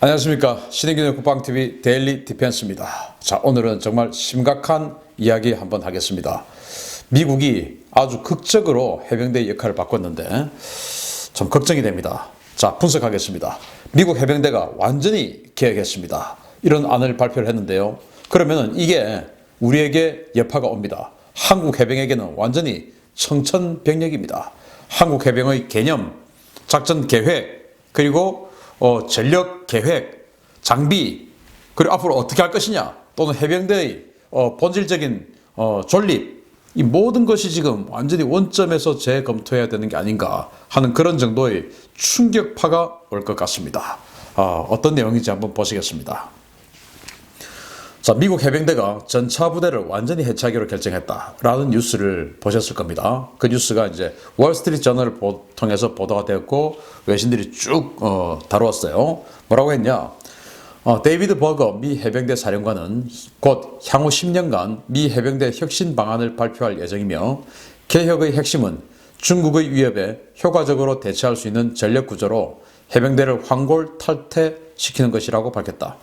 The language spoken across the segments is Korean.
안녕하십니까. 신의균의 국방TV 데일리 디펜스입니다. 자, 오늘은 정말 심각한 이야기 한번 하겠습니다. 미국이 아주 극적으로 해병대의 역할을 바꿨는데 좀 걱정이 됩니다. 자, 분석하겠습니다. 미국 해병대가 완전히 개혁했습니다. 이런 안을 발표를 했는데요. 그러면 이게 우리에게 여파가 옵니다. 한국 해병에게는 완전히 청천벽력입니다. 한국 해병의 개념, 작전 계획, 그리고 전력 계획, 장비, 그리고 앞으로 어떻게 할 것이냐, 또는 해병대의 본질적인 존립, 이 모든 것이 지금 완전히 원점에서 재검토해야 되는 게 아닌가 하는 그런 정도의 충격파가 올 것 같습니다. 어떤 내용인지 한번 보시겠습니다. 자, 미국 해병대가 전차 부대를 완전히 해체하기로 결정했다라는 뉴스를 보셨을 겁니다. 그 뉴스가 이제 월스트리트 저널을 통해서 보도가 되었고 외신들이 쭉 다루었어요. 뭐라고 했냐? 데이비드 버거 미 해병대 사령관은 곧 향후 10년간 미 해병대 혁신 방안을 발표할 예정이며 개혁의 핵심은 중국의 위협에 효과적으로 대처할 수 있는 전력 구조로 해병대를 환골탈퇴시키는 것이라고 밝혔다.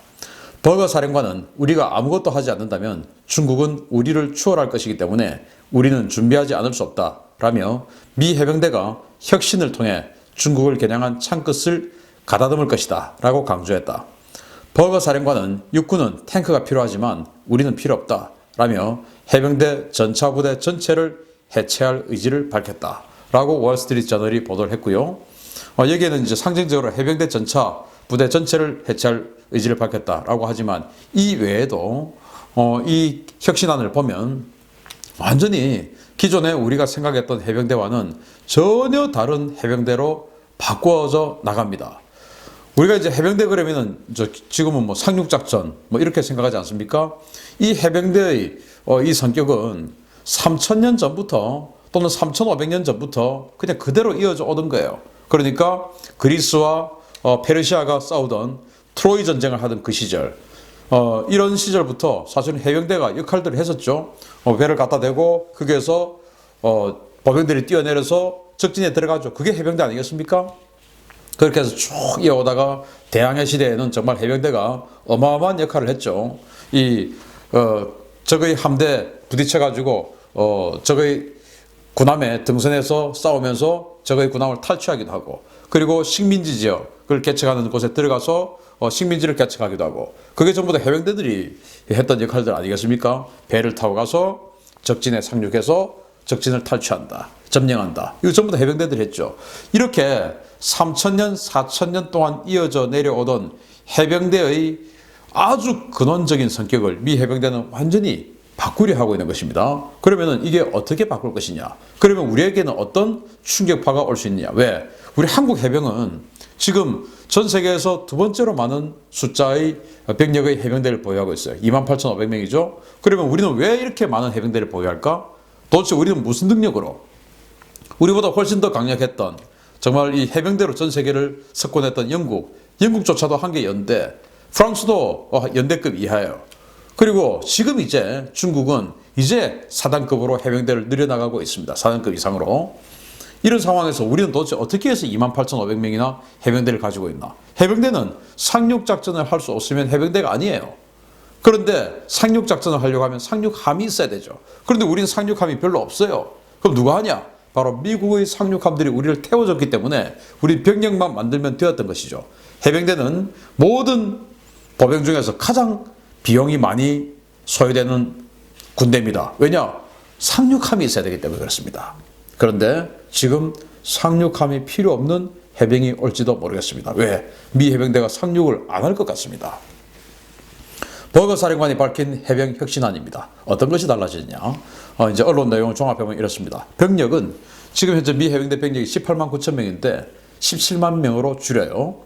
버거 사령관은 우리가 아무것도 하지 않는다면 중국은 우리를 추월할 것이기 때문에 우리는 준비하지 않을 수 없다 라며 미 해병대가 혁신을 통해 중국을 겨냥한 창끝을 가다듬을 것이다 라고 강조했다. 버거 사령관은 육군은 탱크가 필요하지만 우리는 필요 없다 라며 해병대 전차부대 전체를 해체할 의지를 밝혔다 라고 월스트리트 저널이 보도를 했고요. 여기에는 이제 상징적으로 해병대 전차 부대 전체를 해체할 의지를 밝혔다라고 하지만 이 외에도 이 혁신안을 보면 완전히 기존에 우리가 생각했던 해병대와는 전혀 다른 해병대로 바꿔져 나갑니다. 우리가 이제 해병대 그러면은 지금은 뭐 상륙작전 뭐 이렇게 생각하지 않습니까? 이 해병대의 이 성격은 3000년 전부터 또는 3500년 전부터 그냥 그대로 이어져 오던 거예요. 그러니까 그리스와 페르시아가 싸우던 트로이 전쟁을 하던 그 시절, 이런 시절부터 사실은 해병대가 역할들을 했었죠. 배를 갖다 대고 거기에서 보병들이 뛰어내려서 적진에 들어가죠. 그게 해병대 아니겠습니까? 그렇게 해서 쭉 이어오다가 대항해 시대에는 정말 해병대가 어마어마한 역할을 했죠. 적의 함대 부딪혀가지고 적의 군함에 등선해서 싸우면서 적의 군함을 탈취하기도 하고, 그리고 식민지 지역을 개척하는 곳에 들어가서 식민지를 개척하기도 하고, 그게 전부 다 해병대들이 했던 역할들 아니겠습니까? 배를 타고 가서 적진에 상륙해서 적진을 탈취한다, 점령한다. 이거 전부 다 해병대들이 했죠. 이렇게 3000년, 4000년 동안 이어져 내려오던 해병대의 아주 근원적인 성격을 미 해병대는 완전히 바꾸려 하고 있는 것입니다. 그러면 이게 어떻게 바꿀 것이냐? 그러면 우리에게는 어떤 충격파가 올 수 있느냐? 왜? 우리 한국 해병은 지금 전 세계에서 두 번째로 많은 숫자의 병력의 해병대를 보유하고 있어요. 28,500명이죠. 그러면 우리는 왜 이렇게 많은 해병대를 보유할까? 도대체 우리는 무슨 능력으로? 우리보다 훨씬 더 강력했던, 정말 이 해병대로 전 세계를 석권했던 영국조차도 한개 연대, 프랑스도 연대급 이하예요. 그리고 지금 이제 중국은 이제 4단급으로 해병대를 늘려나가고 있습니다. 4단급 이상으로. 이런 상황에서 우리는 도대체 어떻게 해서 28,500명이나 해병대를 가지고 있나? 해병대는 상륙작전을 할 수 없으면 해병대가 아니에요. 그런데 상륙작전을 하려고 하면 상륙함이 있어야 되죠. 그런데 우리는 상륙함이 별로 없어요. 그럼 누가 하냐? 바로 미국의 상륙함들이 우리를 태워줬기 때문에 우리 병력만 만들면 되었던 것이죠. 해병대는 모든 보병 중에서 가장 비용이 많이 소요되는 군대입니다. 왜냐? 상륙함이 있어야 되기 때문에 그렇습니다. 그런데 지금 상륙함이 필요 없는 해병이 올지도 모르겠습니다. 왜? 미 해병대가 상륙을 안 할 것 같습니다. 버거 사령관이 밝힌 해병 혁신안입니다. 어떤 것이 달라지느냐? 이제 언론 내용을 종합해보면 이렇습니다. 병력은 지금 현재 미 해병대 병력이 18만 9천 명인데 17만 명으로 줄여요.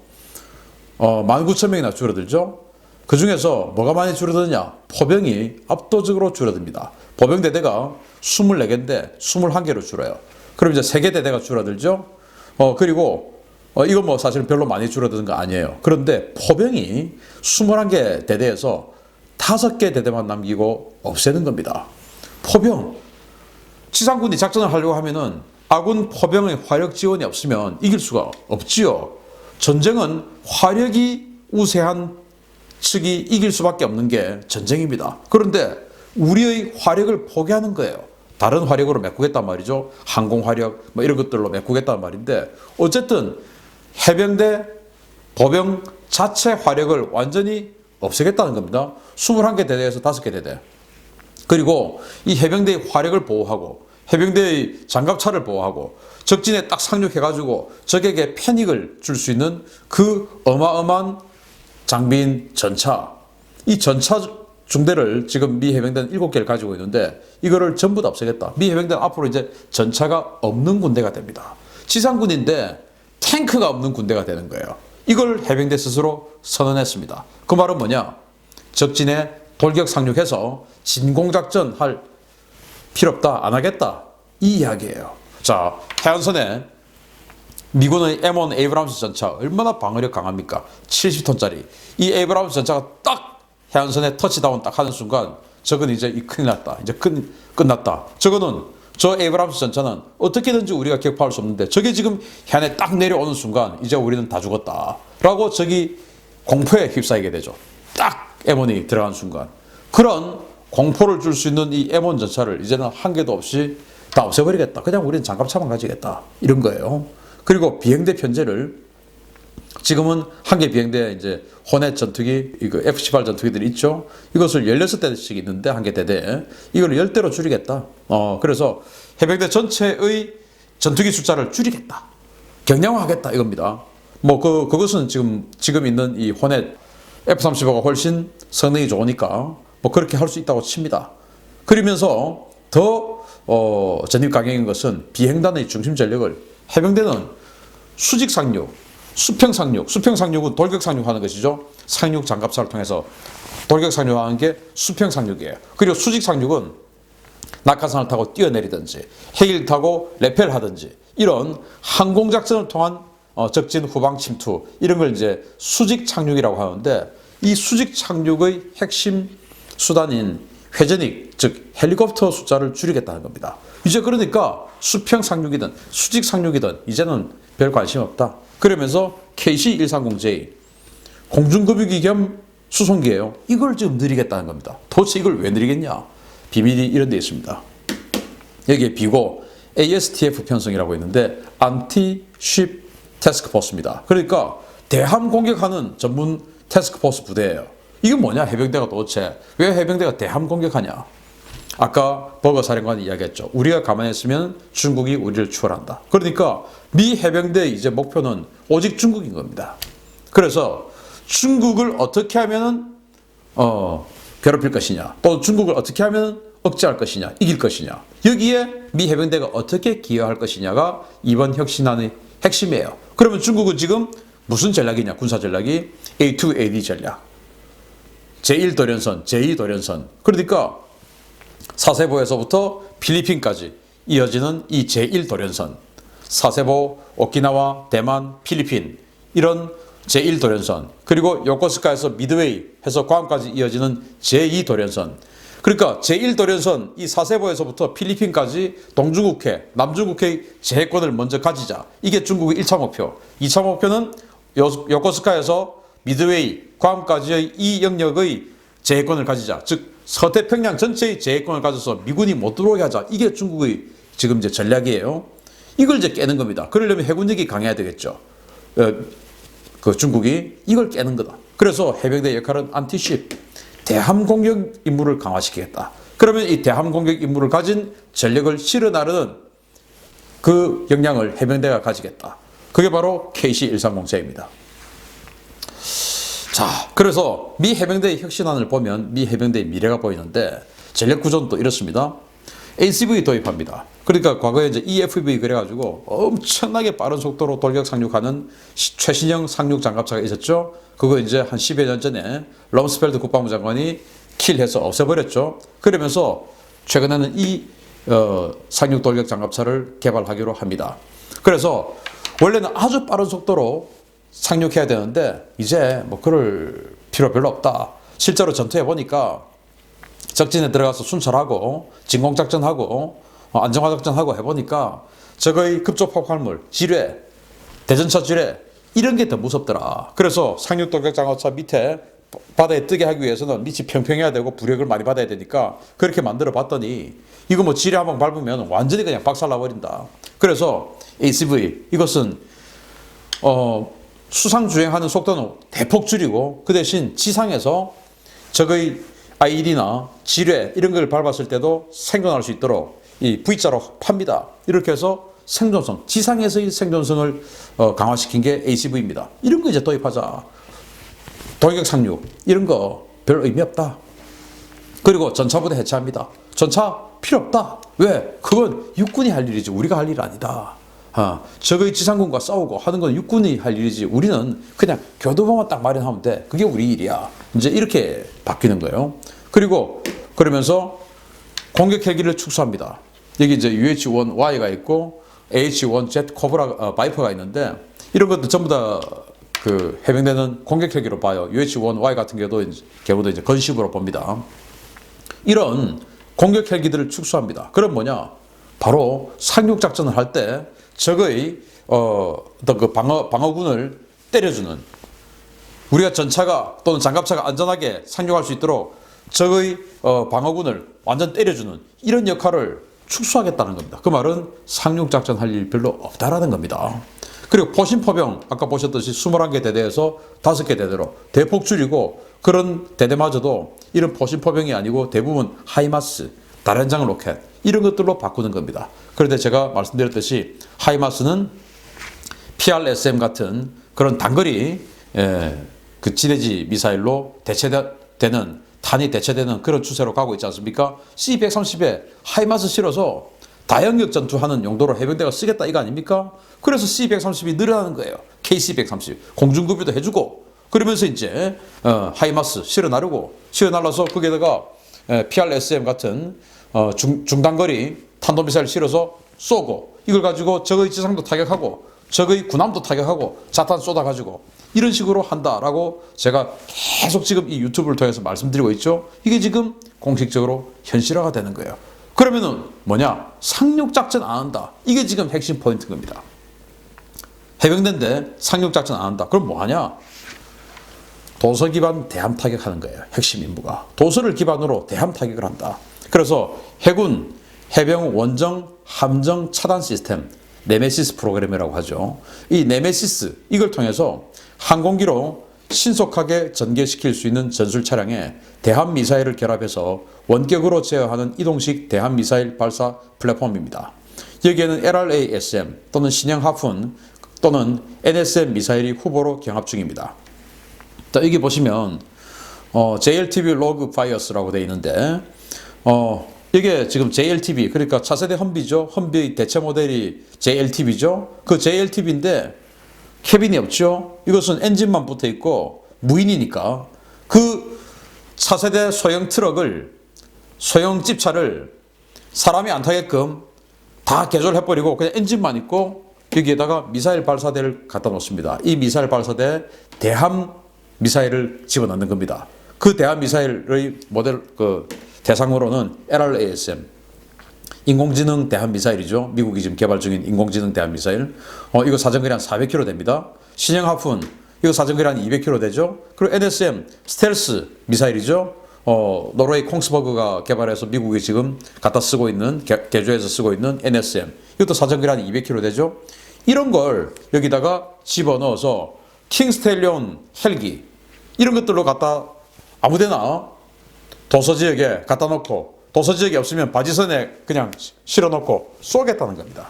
19,000명이나 줄어들죠? 그 중에서 뭐가 많이 줄어드느냐? 포병이 압도적으로 줄어듭니다. 포병대대가 24개인데 21개로 줄어요. 그럼 이제 3개 대대가 줄어들죠? 그리고 이건 뭐 사실은 별로 많이 줄어드는 거 아니에요. 그런데 포병이 21개 대대에서 5개 대대만 남기고 없애는 겁니다. 포병. 지상군이 작전을 하려고 하면은 아군 포병의 화력 지원이 없으면 이길 수가 없지요. 전쟁은 화력이 우세한 측이 이길 수밖에 없는 게 전쟁입니다. 그런데 우리의 화력을 포기하는 거예요. 다른 화력으로 메꾸겠단 말이죠. 항공 화력 뭐 이런 것들로 메꾸겠단 말인데 어쨌든 해병대 보병 자체 화력을 완전히 없애겠다는 겁니다. 21개 대대에서 5개 대대. 그리고 이 해병대의 화력을 보호하고 해병대의 장갑차를 보호하고 적진에 딱 상륙해가지고 적에게 패닉을 줄 수 있는 그 어마어마한 장비인 전차. 이 전차 중대를 지금 미 해병대는 7개를 가지고 있는데 이거를 전부 다 없애겠다. 미 해병대는 앞으로 이제 전차가 없는 군대가 됩니다. 지상군인데 탱크가 없는 군대가 되는 거예요. 이걸 해병대 스스로 선언했습니다. 그 말은 뭐냐? 적진에 돌격 상륙해서 진공작전 할 필요 없다, 안 하겠다, 이 이야기예요. 자, 해안선에 미군의 M1 에이브람스 전차 얼마나 방어력 강합니까? 70톤짜리 이 에이브람스 전차가 딱 해안선에 터치다운 딱 하는 순간 저건 이제 큰일 났다, 이제 끝났다. 저 에이브람스 전차는 어떻게든지 우리가 격파할 수 없는데 저게 지금 해안에 딱 내려오는 순간 이제 우리는 다 죽었다 라고 저기 공포에 휩싸이게 되죠. 딱 M1이 들어간 순간. 그런 공포를 줄 수 있는 이 M1 전차를 이제는 한 개도 없이 다 없애버리겠다. 그냥 우리는 장갑차만 가지겠다. 이런 거예요. 그리고 비행대 편제를 지금은 한 개 비행대 이제 호넷 전투기, 이거 F-18 전투기들이 있죠. 이것을 16대씩 있는데 한 개 대대. 이걸 10대로 줄이겠다. 그래서 해병대 전체의 전투기 숫자를 줄이겠다. 경량화하겠다 이겁니다. 뭐 그것은 지금 있는 이 호넷 F-35가 훨씬 성능이 좋으니까 뭐 그렇게 할 수 있다고 칩니다. 그러면서 더 전입 강경인 것은 비행단의 중심 전력을 해병대는 수직 상륙, 수평 상륙, 수평 상륙은 돌격 상륙하는 것이죠. 상륙 장갑차를 통해서 돌격 상륙하는 게 수평 상륙이에요. 그리고 수직 상륙은 낙하산을 타고 뛰어내리든지 헬기를 타고 레펠 하든지 이런 항공 작전을 통한 적진 후방 침투 이런 걸 이제 수직 착륙이라고 하는데 이 수직 착륙의 핵심 수단인 회전익 즉 헬리콥터 숫자를 줄이겠다는 겁니다. 이제 그러니까 수평 상륙이든 수직 상륙이든 이제는 별 관심 없다. 그러면서 KC-130J 공중급유기 겸 수송기예요. 이걸 지금 느리겠다는 겁니다. 도대체 이걸 왜 느리겠냐? 비밀이 이런 데 있습니다. 여기에 비고 ASTF 편성이라고 있는데 안티-쉽 태스크포스입니다. 그러니까 대함 공격하는 전문 태스크포스 부대예요. 이게 뭐냐? 해병대가 도대체 왜 해병대가 대함 공격하냐? 아까 버거 사령관이 이야기했죠. 우리가 가만히 있으면 중국이 우리를 추월한다. 그러니까 미 해병대의 이제 목표는 오직 중국인 겁니다. 그래서 중국을 어떻게 하면 괴롭힐 것이냐, 또 중국을 어떻게 하면 억제할 것이냐, 이길 것이냐, 여기에 미 해병대가 어떻게 기여할 것이냐가 이번 혁신안의 핵심이에요. 그러면 중국은 지금 무슨 전략이냐? 군사 전략이 A2AD 전략, 제1도련선, 제2도련선. 그러니까 사세보에서부터 필리핀까지 이어지는 이 제1도련선, 사세보, 오키나와, 대만, 필리핀 이런 제1도련선, 그리고 요코스카에서 미드웨이 해서 괌까지 이어지는 제2도련선. 그러니까 제1도련선 이 사세보에서부터 필리핀까지 동중국해, 남중국해의 제해권을 먼저 가지자. 이게 중국의 1차 목표. 2차 목표는 요코스카에서 미드웨이, 괌까지의 이 영역의 제해권을 가지자. 즉 서태평양 전체의 제해권을 가져서 미군이 못 들어오게 하자. 이게 중국의 지금 이제 전략이에요. 이걸 이제 깨는 겁니다. 그러려면 해군력이 강해야 되겠죠. 그 중국이 이걸 깨는 거다. 그래서 해병대 역할은 안티쉽, 대함 공격 임무를 강화시키겠다. 그러면 이 대함 공격 임무를 가진 전력을 실어 나르는 그 역량을 해병대가 가지겠다. 그게 바로 KC-130J입니다. 자, 그래서 미 해병대의 혁신안을 보면 미 해병대의 미래가 보이는데 전력 구조는 또 이렇습니다. ACV 도입합니다. 그러니까 과거에 이제 EFV 그래가지고 엄청나게 빠른 속도로 돌격 상륙하는 최신형 상륙 장갑차가 있었죠. 그거 이제 한 10여 년 전에 럼스펠드 국방부 장관이 킬해서 없애버렸죠. 그러면서 최근에는 이 상륙 돌격 장갑차를 개발하기로 합니다. 그래서 원래는 아주 빠른 속도로 상륙해야 되는데 이제 뭐 그럴 필요 별로 없다. 실제로 전투해 보니까 적진에 들어가서 순찰하고 진공작전하고 안정화작전하고 해보니까 적의 급조 폭발물, 지뢰, 대전차 지뢰 이런 게 더 무섭더라. 그래서 상륙 돌격 장갑차 밑에 바다에 뜨게 하기 위해서는 밑이 평평해야 되고 부력을 많이 받아야 되니까 그렇게 만들어 봤더니 이거 뭐 지뢰 한방 밟으면 완전히 그냥 박살나버린다. 그래서 ACV 이것은 수상 주행하는 속도는 대폭 줄이고 그 대신 지상에서 적의 IED나 지뢰 이런 걸 밟았을 때도 생존할 수 있도록 이 V자로 팝니다. 이렇게 해서 생존성, 지상에서의 생존성을 강화시킨 게 ACV입니다. 이런 거 이제 도입하자. 돌격 상륙 이런 거 별 의미 없다. 그리고 전차부대 해체합니다. 전차 필요 없다. 왜? 그건 육군이 할 일이지 우리가 할 일 아니다. 적의 지상군과 싸우고 하는 건 육군이 할 일이지 우리는 그냥 교도보만 딱 마련하면 돼. 그게 우리 일이야. 이제 이렇게 바뀌는 거예요. 그리고 그러면서 공격 헬기를 축소합니다. 여기 이제 UH-1Y가 있고 AH-1Z 코브라 바이퍼가 있는데 이런 것도 전부 다 그 해병대는 공격 헬기로 봐요. UH-1Y 같은 경우도 이제 건식으로 봅니다. 이런 공격 헬기들을 축소합니다. 그럼 뭐냐? 바로 상륙 작전을 할 때 적의 어떤 그 방어군을 때려주는 우리가 전차가 또는 장갑차가 안전하게 상륙할 수 있도록 적의 방어군을 완전 때려주는 이런 역할을 축소하겠다는 겁니다. 그 말은 상륙 작전 할 일 별로 없다라는 겁니다. 그리고 포신포병 아까 보셨듯이 21개 대대에서 5개 대대로 대폭 줄이고 그런 대대마저도 이런 포신포병이 아니고 대부분 하이마스, 다련장 로켓 이런 것들로 바꾸는 겁니다. 그런데 제가 말씀드렸듯이 하이마스는 PRSM 같은 그런 단거리 그 지대지 미사일로 대체되는 탄이 대체되는 그런 추세로 가고 있지 않습니까? C-130에 하이마스 실어서 다영역 전투하는 용도로 해병대가 쓰겠다 이거 아닙니까? 그래서 C-130이 늘어나는 거예요. KC-130 공중급유도 해주고 그러면서 이제 하이마스 실어나르고 거기에다가 PRSM 같은 중단거리 탄도미사일 실어서 쏘고 이걸 가지고 적의 지상도 타격하고 적의 군함도 타격하고 자탄 쏟아가지고 이런 식으로 한다라고 제가 계속 지금 이 유튜브를 통해서 말씀드리고 있죠. 이게 지금 공식적으로 현실화가 되는 거예요. 그러면은 뭐냐? 상륙작전 안 한다. 이게 지금 핵심 포인트인 겁니다. 해병대인데 상륙작전 안 한다. 그럼 뭐 하냐? 도서 기반 대함 타격하는 거예요. 핵심 임무가. 도서를 기반으로 대함 타격을 한다. 그래서 해군, 해병, 원정, 함정 차단 시스템 네메시스 프로그램이라고 하죠. 이 네메시스 이걸 통해서 항공기로 신속하게 전개시킬 수 있는 전술 차량에 대함 미사일을 결합해서 원격으로 제어하는 이동식 대함 미사일 발사 플랫폼입니다. 여기에는 LRA-SM 또는 신형 하푼 또는 NSM 미사일이 후보로 경합 중입니다. 자, 여기 보시면 JLTV 로그 파이어스라고 되어 있는데 이게 지금 JLTV 그러니까 차세대 험비죠. 험비 대체 모델이 JLTV죠. 그 JLTV인데 캐빈이 없죠. 이것은 엔진만 붙어 있고 무인이니까 그 차세대 소형 트럭을 소형 집차를 사람이 안 타게끔 다 개조해버리고 그냥 엔진만 있고 여기에다가 미사일 발사대를 갖다 놓습니다. 이 미사일 발사대에 대함 미사일을 집어넣는 겁니다. 그 대함 미사일의 모델 대상으로는 LRASM 인공지능 대함 미사일이죠. 미국이 지금 개발 중인 인공지능 대함 미사일. 이거 사정거리 한 400km 됩니다. 신형 하푼 이거 사정거리 한 200km 되죠. 그리고 NSM 스텔스 미사일이죠. 노르웨이 콩스버그가 개발해서 미국이 지금 갖다 쓰고 있는 개조해서 쓰고 있는 NSM 이것도 사정거리 한 200km 되죠. 이런 걸 여기다가 집어넣어서 킹스텔리온 헬기 이런 것들로 갖다 아무데나 도서지역에 갖다 놓고 도서지역이 없으면 바지선에 그냥 실어놓고 쏘겠다는 겁니다.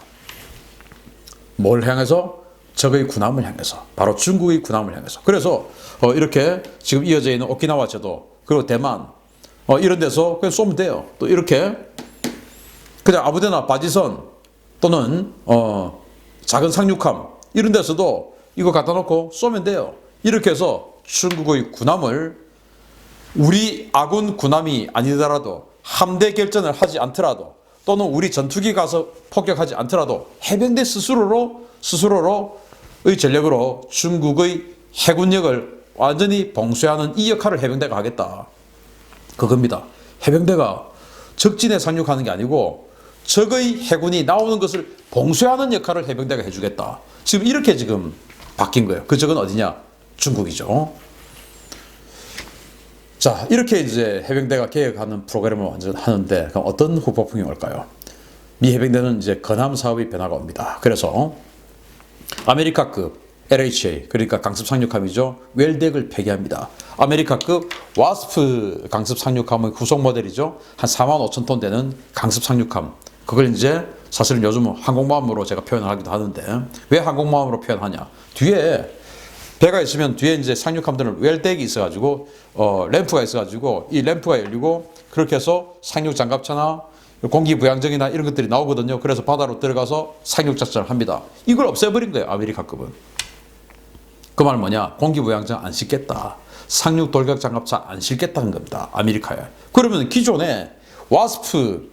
뭘 향해서? 적의 군함을 향해서. 바로 중국의 군함을 향해서. 그래서 이렇게 지금 이어져 있는 오키나와 제도 그리고 대만 이런 데서 그냥 쏘면 돼요. 또 이렇게 그냥 아무데나 바지선 또는 작은 상륙함 이런 데서도 이거 갖다 놓고 쏘면 돼요. 이렇게 해서 중국의 군함을 우리 아군 군함이 아니더라도 함대 결전을 하지 않더라도 또는 우리 전투기 가서 폭격하지 않더라도 해병대 스스로의 전력으로 중국의 해군력을 완전히 봉쇄하는 이 역할을 해병대가 하겠다. 그겁니다. 해병대가 적진에 상륙하는 게 아니고 적의 해군이 나오는 것을 봉쇄하는 역할을 해병대가 해주겠다. 지금 이렇게 지금 바뀐 거예요. 그 적은 어디냐? 중국이죠. 자, 이렇게 이제 해병대가 개혁하는 프로그램을 완전 하는데, 그럼 어떤 후폭풍이 올까요? 미 해병대는 이제 건함 사업의 변화가 옵니다. 그래서 아메리카급 LHA, 그러니까 강습 상륙함이죠. 웰덱을 폐기합니다. 아메리카급 와스프 강습 상륙함의 후속 모델이죠. 한 45,000톤 되는 강습 상륙함. 그걸 이제 사실은 요즘은 항공모함으로 제가 표현을 하기도 하는데, 왜 항공모함으로 표현하냐? 뒤에 배가 있으면 뒤에 이제 상륙함들은 웰덱이 있어가지고 램프가 있어가지고 이 램프가 열리고 그렇게 해서 상륙 장갑차나 공기 부양정이나 이런 것들이 나오거든요. 그래서 바다로 들어가서 상륙 작전을 합니다. 이걸 없애버린 거예요. 아메리카급은. 그 말 뭐냐? 공기 부양정 안 싣겠다. 상륙 돌격 장갑차 안 싣겠다는 겁니다. 아메리카에. 그러면 기존에 와스프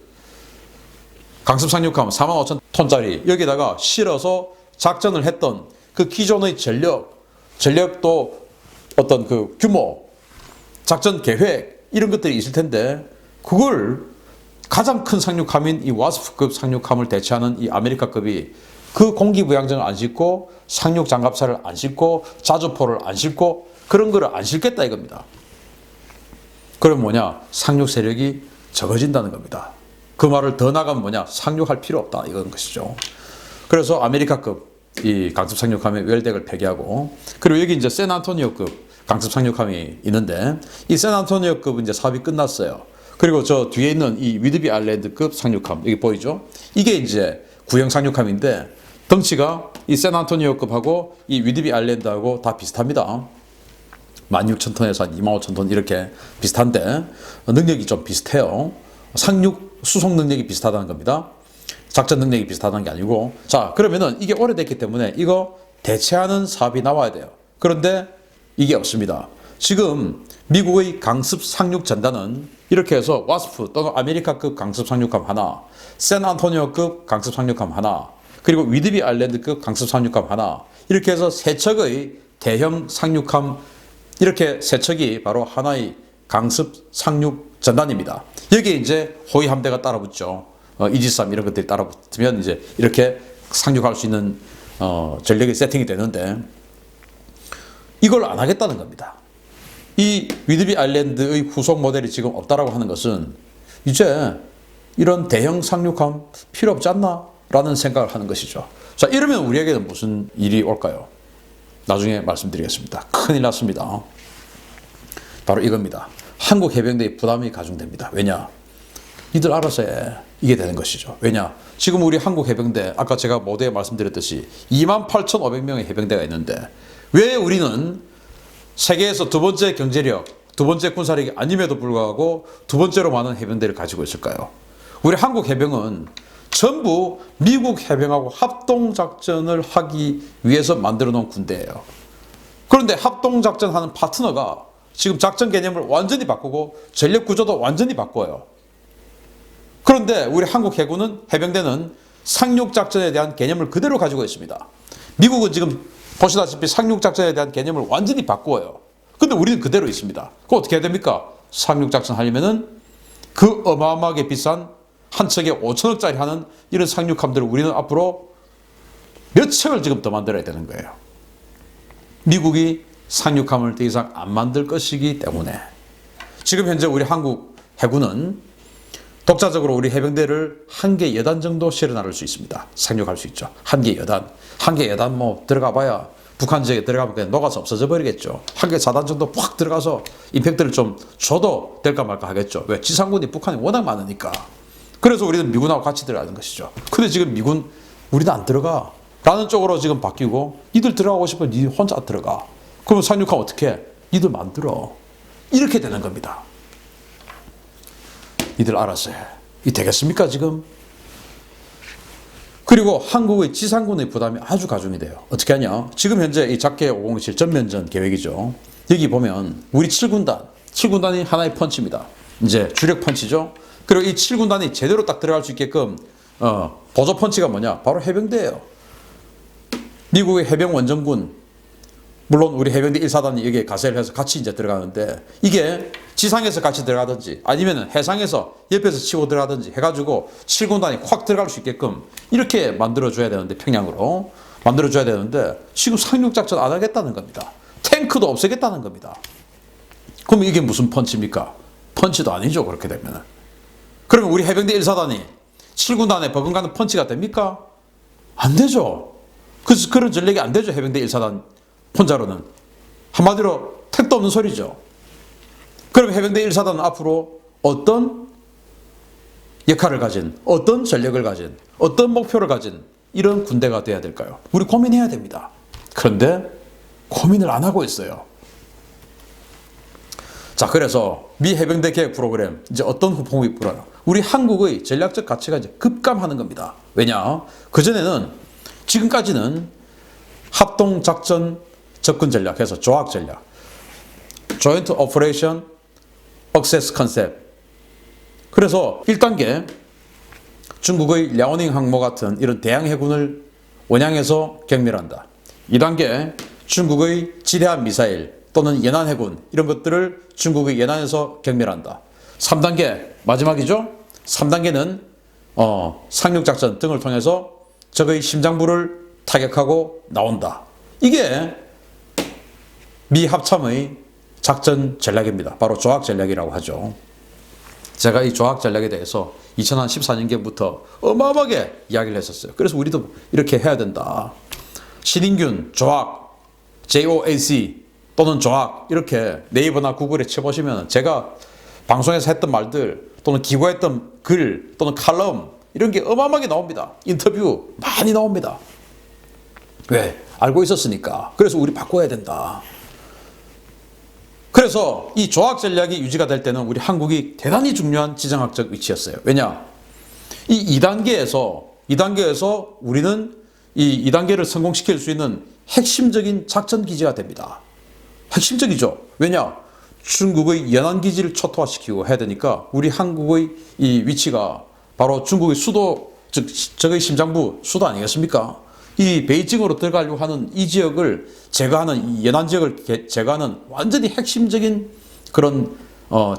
강습 상륙함 45,000톤짜리 여기다가 실어서 작전을 했던 그 기존의 전력도 어떤 그 규모, 작전 계획 이런 것들이 있을 텐데 그걸 가장 큰 상륙함인 이 와스프급 상륙함을 대체하는 이 아메리카급이 그 공기부양정을 안 싣고 상륙 장갑차를 안 싣고 자주포를 안 싣고 그런 거를 안 싣겠다 이겁니다. 그럼 뭐냐? 상륙 세력이 적어진다는 겁니다. 그 말을 더 나가면 뭐냐? 상륙할 필요 없다 이건 것이죠. 그래서 아메리카급 이 강습 상륙함의 웰덱을 폐기하고, 그리고 여기 이제 샌안토니오급 강습 상륙함이 있는데 이 샌안토니오급은 이제 사업이 끝났어요. 그리고 저 뒤에 있는 이 위드비 아일랜드급 상륙함 여기 보이죠? 이게 이제 구형 상륙함인데 덩치가 이 샌안토니오급하고 이 위드비 아일랜드하고 다 비슷합니다. 16,000톤에서 한 25,000톤 이렇게 비슷한데 능력이 좀 비슷해요. 상륙 수송 능력이 비슷하다는 겁니다. 작전 능력이 비슷하다는 게 아니고. 자, 그러면은 이게 오래됐기 때문에 이거 대체하는 사업이 나와야 돼요. 그런데 이게 없습니다. 지금 미국의 강습 상륙 전단은 이렇게 해서 와스프 또는 아메리카급 강습 상륙함 하나, 샌안토니오급 강습 상륙함 하나, 그리고 위드비 아일랜드급 강습 상륙함 하나, 이렇게 해서 세 척의 대형 상륙함, 이렇게 세 척이 바로 하나의 강습 상륙 전단입니다. 여기에 이제 호위 함대가 따라붙죠. 이지스함 이런 것들이 따라붙으면 이제 이렇게 상륙할 수 있는 전력이 세팅이 되는데 이걸 안 하겠다는 겁니다. 이 위드비 아일랜드의 후속 모델이 지금 없다라고 하는 것은 이제 이런 대형 상륙함 필요 없지 않나? 라는 생각을 하는 것이죠. 자, 이러면 우리에게는 무슨 일이 올까요? 나중에 말씀드리겠습니다. 큰일 났습니다. 바로 이겁니다. 한국 해병대의 부담이 가중됩니다. 왜냐? 니들 알아서 해. 이게 되는 것이죠. 왜냐? 지금 우리 한국 해병대, 아까 제가 모두에 말씀드렸듯이 28,500명의 해병대가 있는데 왜 우리는 세계에서 두 번째 경제력, 두 번째 군사력이 아님에도 불구하고 두 번째로 많은 해병대를 가지고 있을까요? 우리 한국 해병은 전부 미국 해병하고 합동작전을 하기 위해서 만들어 놓은 군대예요. 그런데 합동작전하는 파트너가 지금 작전 개념을 완전히 바꾸고 전력 구조도 완전히 바꿔요. 그런데 우리 한국 해군은, 해병대는 상륙작전에 대한 개념을 그대로 가지고 있습니다. 미국은 지금 보시다시피 상륙작전에 대한 개념을 완전히 바꾸어요. 근데 우리는 그대로 있습니다. 그럼 어떻게 해야 됩니까? 상륙작전 하려면은 그 어마어마하게 비싼 한 척에 5천억짜리 하는 이런 상륙함들을 우리는 앞으로 몇 척을 지금 더 만들어야 되는 거예요. 미국이 상륙함을 더 이상 안 만들 것이기 때문에 지금 현재 우리 한국 해군은 독자적으로 우리 해병대를 한 개 여단 정도 실어 나를 수 있습니다. 상륙할 수 있죠. 한 개 여단. 한 개 여단 뭐 들어가 봐야 북한 지역에 들어가면 그냥 녹아서 없어져 버리겠죠. 한 개 사단 정도 팍 들어가서 임팩트를 좀 줘도 될까 말까 하겠죠. 왜? 지상군이 북한이 워낙 많으니까. 그래서 우리는 미군하고 같이 들어가는 것이죠. 근데 지금 미군 우리는 안 들어가 라는 쪽으로 지금 바뀌고 니들 들어가고 싶으면 니 혼자 들어가. 그러면 상륙하면 어떻게 해? 니들 만들어. 이렇게 되는 겁니다. 니들 알아서 해. 이 되겠습니까 지금? 그리고 한국의 지상군의 부담이 아주 가중이 돼요. 어떻게 하냐? 지금 현재 이 작계 507 전면전 계획이죠. 여기 보면 우리 7군단이 하나의 펀치입니다. 이제 주력 펀치죠. 그리고 이 7군단이 제대로 딱 들어갈 수 있게끔 보조 펀치가 뭐냐? 바로 해병대예요. 미국의 해병 원정군, 물론 우리 해병대 1사단이 여기에 가세를 해서 같이 이제 들어가는데 이게 지상에서 같이 들어가든지 아니면 해상에서 옆에서 치고 들어가든지 해가지고 7군단이 확 들어갈 수 있게끔 이렇게 만들어줘야 되는데 평양으로 만들어줘야 되는데 지금 상륙작전 안 하겠다는 겁니다. 탱크도 없애겠다는 겁니다. 그럼 이게 무슨 펀치입니까? 펀치도 아니죠. 그렇게 되면. 그러면 우리 해병대 1사단이 7군단에 버금가는 펀치가 됩니까? 안 되죠. 그런 전략이 안 되죠. 해병대 1사단 혼자로는. 한마디로 택도 없는 소리죠. 그럼 해병대 1사단은 앞으로 어떤 역할을 가진, 어떤 전력을 가진, 어떤 목표를 가진 이런 군대가 돼야 될까요? 우리 고민해야 됩니다. 그런데 고민을 안 하고 있어요. 자, 그래서 미 해병대 계획 프로그램 이제 어떤 후폭이 불어요? 우리 한국의 전략적 가치가 이제 급감하는 겁니다. 왜냐? 그전에는 지금까지는 합동 작전 접근 전략해서 조학 전략, Joint Operation Access Concept. 그래서 1단계 중국의 랴오닝 항모 같은 이런 대양 해군을 원양해서 경멸한다. 2단계 중국의 지대함 미사일 또는 연안 해군 이런 것들을 중국의 연안에서 경멸한다. 3단계 마지막이죠. 3단계는 상륙작전 등을 통해서 적의 심장부를 타격하고 나온다. 이게 미 합참의 작전 전략입니다. 바로 조학 전략이라고 하죠. 제가 이 조학 전략에 대해서 2014년경부터 어마어마하게 이야기를 했었어요. 그래서 우리도 이렇게 해야 된다. 신인균 조학, JOAC 또는 조학 이렇게 네이버나 구글에 쳐보시면 제가 방송에서 했던 말들 또는 기고했던 글 또는 칼럼 이런 게 어마어마하게 나옵니다. 인터뷰 많이 나옵니다. 왜? 알고 있었으니까. 그래서 우리 바꿔야 된다. 그래서 이 조학 전략이 유지가 될 때는 우리 한국이 대단히 중요한 지정학적 위치였어요. 왜냐? 이 2단계에서 우리는 이 2단계를 성공시킬 수 있는 핵심적인 작전 기지가 됩니다. 핵심적이죠. 왜냐? 중국의 연안기지를 초토화시키고 해야 되니까 우리 한국의 이 위치가 바로 중국의 수도, 즉 적의 심장부 수도 아니겠습니까? 이 베이징으로 들어가려고 하는 이 지역을 제거하는, 이 연안 지역을 제거하는 완전히 핵심적인 그런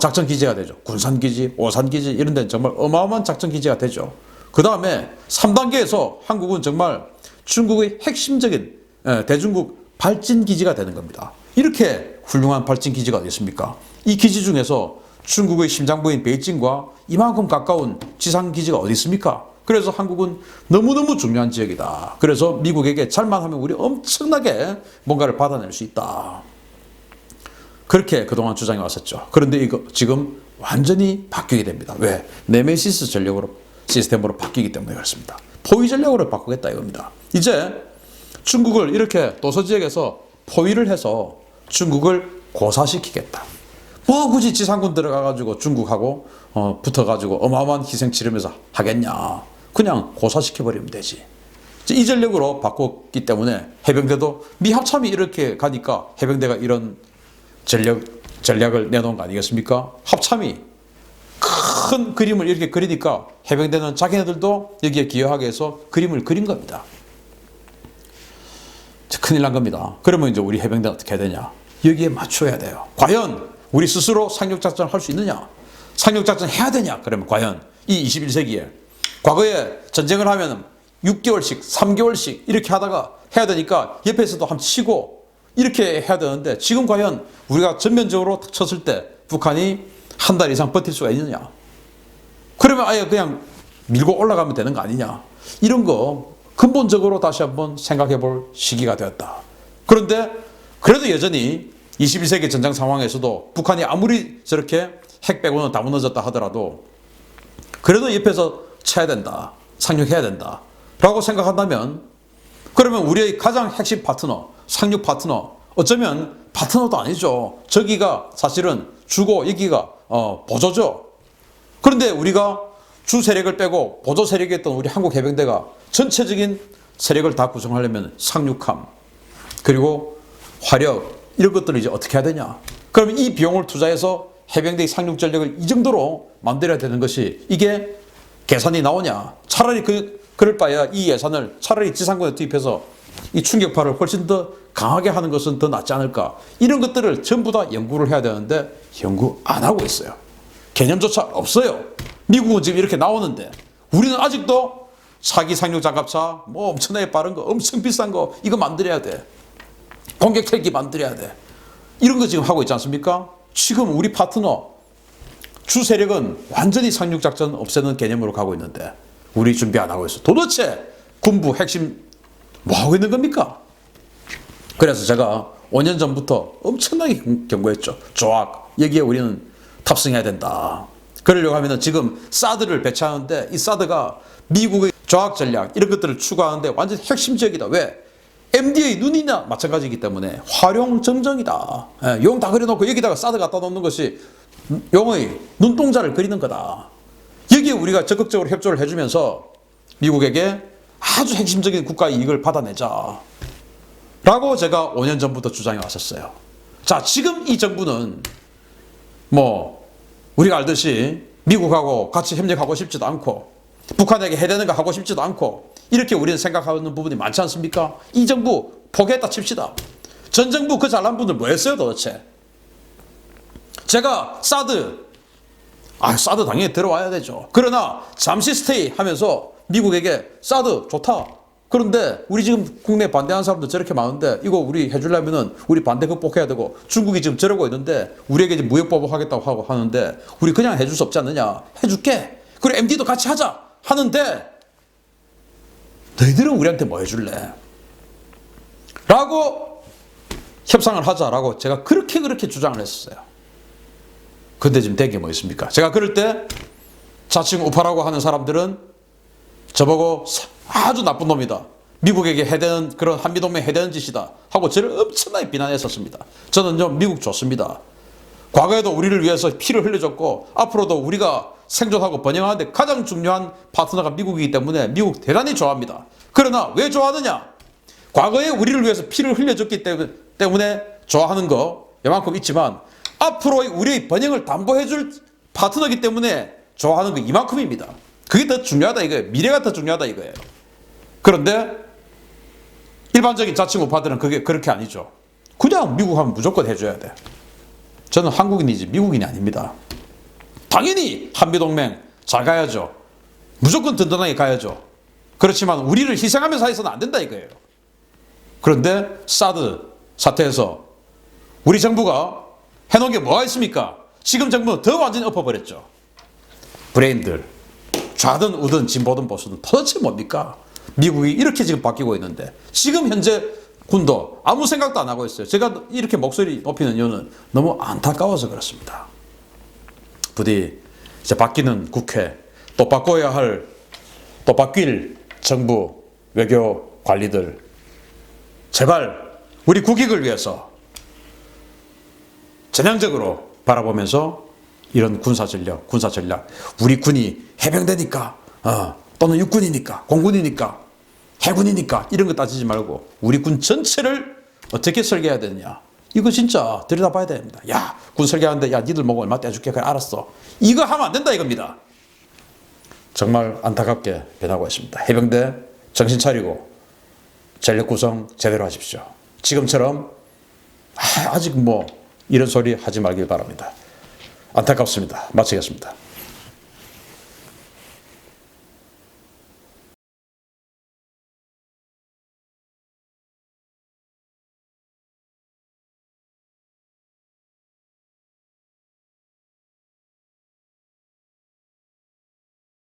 작전기지가 되죠. 군산기지, 오산기지 이런 데는 정말 어마어마한 작전기지가 되죠. 그 다음에 3단계에서 한국은 정말 중국의 핵심적인 대중국 발진기지가 되는 겁니다. 이렇게 훌륭한 발진기지가 어디 있습니까? 이 기지 중에서 중국의 심장부인 베이징과 이만큼 가까운 지상기지가 어디 있습니까? 그래서 한국은 너무너무 중요한 지역이다. 그래서 미국에게 잘만 하면 우리 엄청나게 뭔가를 받아낼 수 있다. 그렇게 그동안 주장해 왔었죠. 그런데 이거 지금 완전히 바뀌게 됩니다. 왜? 네메시스 전력으로 시스템으로 바뀌기 때문에 그렇습니다. 포위 전략으로 바꾸겠다 이겁니다. 이제 중국을 이렇게 도서 지역에서 포위를 해서 중국을 고사시키겠다. 뭐 굳이 지상군 들어가가지고 중국하고 붙어가지고 어마어마한 희생 치르면서 하겠냐. 그냥 고사시켜버리면 되지. 이 전략으로 바꿨기 때문에 해병대도 미 합참이 이렇게 가니까 해병대가 이런 전략을 내놓은 거 아니겠습니까? 합참이 큰 그림을 이렇게 그리니까 해병대는 자기네들도 여기에 기여하게 해서 그림을 그린 겁니다. 큰일 난 겁니다. 그러면 이제 우리 해병대는 어떻게 해야 되냐? 여기에 맞춰야 돼요. 과연 우리 스스로 상륙작전을 할 수 있느냐? 상륙작전 해야 되냐? 그러면 과연 이 21세기에 과거에 전쟁을 하면 6개월씩, 3개월씩 이렇게 하다가 해야 되니까 옆에서도 한번 치고 이렇게 해야 되는데 지금 과연 우리가 전면적으로 쳤을 때 북한이 한 달 이상 버틸 수가 있느냐? 그러면 아예 그냥 밀고 올라가면 되는 거 아니냐? 이런 거 근본적으로 다시 한번 생각해 볼 시기가 되었다. 그런데 그래도 여전히 21세기 전장 상황에서도 북한이 아무리 저렇게 핵 빼고는 다 무너졌다 하더라도 그래도 옆에서 쳐야 된다. 상륙해야 된다. 라고 생각한다면 그러면 우리의 가장 핵심 파트너, 상륙 파트너, 어쩌면 파트너도 아니죠. 저기가 사실은 주고 여기가 보조죠. 그런데 우리가 주 세력을 빼고 보조 세력이었던 우리 한국 해병대가 전체적인 세력을 다 구성하려면 상륙함 그리고 화력 이런 것들을 이제 어떻게 해야 되냐. 그러면 이 비용을 투자해서 해병대의 상륙 전력을 이 정도로 만들어야 되는 것이 이게 계산이 나오냐. 차라리 그럴 바에야 이 예산을 차라리 지상군에 투입해서 이 충격파를 훨씬 더 강하게 하는 것은 더 낫지 않을까. 이런 것들을 전부 다 연구를 해야 되는데 연구 안 하고 있어요. 개념조차 없어요. 미국은 지금 이렇게 나오는데 우리는 아직도 차기 상륙 장갑차 뭐 엄청나게 빠른 거, 엄청 비싼 거 이거 만들어야 돼. 공격 헬기 만들어야 돼. 이런 거 지금 하고 있지 않습니까? 지금 우리 파트너 주 세력은 완전히 상륙 작전 없애는 개념으로 가고 있는데 우리 준비 안 하고 있어. 도대체 군부 핵심 뭐 하고 있는 겁니까? 그래서 제가 5년 전부터 엄청나게 경고했죠. 조악 여기에 우리는 탑승해야 된다. 그러려고 하면 지금 사드를 배치하는데 이 사드가 미국의 조악 전략 이런 것들을 추구하는데 완전 핵심 지역이다. 왜? MD의 눈이나 마찬가지이기 때문에 활용점정이다. 용 다 그려놓고 여기다가 사드 갖다 놓는 것이 용의 눈동자를 그리는 거다. 여기에 우리가 적극적으로 협조를 해주면서 미국에게 아주 핵심적인 국가 이익을 받아내자 라고 제가 5년 전부터 주장해 왔었어요. 자, 지금 이 정부는 뭐 우리가 알듯이 미국하고 같이 협력하고 싶지도 않고 북한에게 해대는 거 하고 싶지도 않고 이렇게 우리는 생각하는 부분이 많지 않습니까? 이 정부 포기했다 칩시다. 전 정부 그 잘난 분들 뭐 했어요 도대체? 제가 사드 당연히 들어와야 되죠. 그러나 잠시 스테이 하면서 미국에게 사드 좋다. 그런데 우리 지금 국내 반대하는 사람들 저렇게 많은데 이거 우리 해주려면은 우리 반대 극복해야 되고 중국이 지금 저러고 있는데 우리에게 이제 무역 보복하겠다고 하고 하는데 우리 그냥 해줄 수 없지 않느냐. 해줄게. 그리고 MD도 같이 하자 하는데 너희들은 우리한테 뭐 해줄래? 라고 협상을 하자라고 제가 그렇게 주장을 했었어요. 근데 지금 된 게 뭐 있습니까? 제가 그럴 때 자칭 우파라고 하는 사람들은 저보고 아주 나쁜 놈이다. 미국에게 해대는 그런 한미동맹 해대는 짓이다. 하고 저를 엄청나게 비난했었습니다. 저는 좀 미국 좋습니다. 과거에도 우리를 위해서 피를 흘려줬고 앞으로도 우리가 생존하고 번영하는데 가장 중요한 파트너가 미국이기 때문에 미국 대단히 좋아합니다. 그러나 왜 좋아하느냐? 과거에 우리를 위해서 피를 흘려줬기 때문에 좋아하는 거 이만큼 있지만 앞으로의 우리의 번영을 담보해줄 파트너이기 때문에 좋아하는 거 이만큼입니다. 그게 더 중요하다 이거예요. 미래가 더 중요하다 이거예요. 그런데 일반적인 자칭 우파들은 그게 그렇게 아니죠. 그냥 미국 하면 무조건 해줘야 돼. 저는 한국인이지 미국인이 아닙니다. 당연히 한미동맹 잘 가야죠. 무조건 든든하게 가야죠. 그렇지만 우리를 희생하면서 해서는 안 된다 이거예요. 그런데 사드 사태에서 우리 정부가 해놓은 게 뭐가 있습니까? 지금 정부는 더 완전히 엎어버렸죠. 브레인들 좌든 우든 진보든 보수든 도대체 뭡니까? 미국이 이렇게 지금 바뀌고 있는데 지금 현재 군도 아무 생각도 안 하고 있어요. 제가 이렇게 목소리 높이는 이유는 너무 안타까워서 그렇습니다. 부디 이제 바뀌는 국회 또 바꿔야 할 또 바뀔 정부 외교 관리들 제발 우리 국익을 위해서 전향적으로 바라보면서 이런 군사 전략 우리 군이 해병대니까 또는 육군이니까 공군이니까 해군이니까 이런 거 따지지 말고 우리 군 전체를 어떻게 설계해야 되느냐 이거 진짜 들여다봐야 됩니다. 야, 군 설계하는데 야 니들 먹고 얼마 떼줄게 그래 알았어 이거 하면 안 된다 이겁니다. 정말 안타깝게 변하고 있습니다. 해병대 정신 차리고 전력 구성 제대로 하십시오. 지금처럼 아직 뭐 이런 소리 하지 말길 바랍니다. 안타깝습니다. 마치겠습니다.